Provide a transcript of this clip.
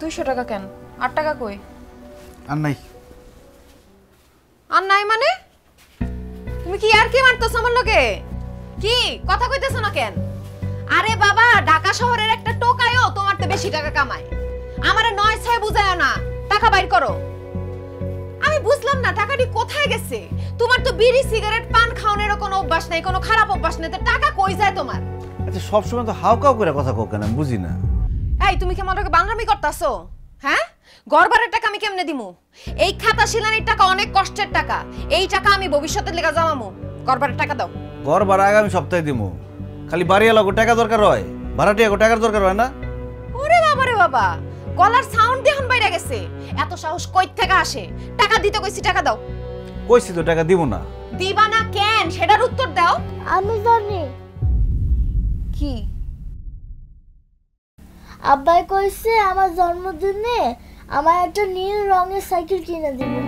200 টাকা কেন? 8 টাকা কই? আর নাই। আর নাই মানে? তুমি কি আর কি মারতেছ আমার লগে? কি কথা কইতেছ না কেন? আরে বাবা, ঢাকা শহরের একটা টোকায়ও তোমার তে বেশি টাকা কামায়। আমারে 9-6 বুঝায়ও না, টাকা বাইর করো। আমি বুঝলাম না টাকাটি কোথায় গেছে। তোমার তো বিড়ি সিগারেট পান খাওয়ানোর কোনো অভ্যাস নাই, কোনো খারাপ অভ্যাস নেই, তো টাকা কই যায় তোমার? আচ্ছা সবসময় তো হাউকাউ করে কথা কও কেন, বুঝি না। এই তুমি কি আমাকে বানরামি করতাছো? হ্যাঁ, গড়বারের টাকা আমি কেমনে দিমু? এই খাতা শিলানির টাকা অনেক কষ্টের টাকা, এই টাকা আমি ভবিষ্যতের লেগা জমামু। গড়বারের টাকা দাও। ঘর ভাড়া আগামী সপ্তাহে দিমু। খালি বাড়িওয়ালাকে টাকা দরকার হয়, ভাড়াটিয়াকে টাকার দরকার হয় না? ওরে বাবা রে বাবা, গলার সাউন্ড দেখুন বাইরে গেছে। এত সাহস কই থেকে আসে? টাকা দিতে কইছি, টাকা দাও। কইছি তো টাকা দিব না। দিবা না কেন সেটার উত্তর দাও। আমি জানি কি? আব্বাই কইছে আমার জন্মদিনে আমার একটা নীল রঙের সাইকেল কিনে দিবে।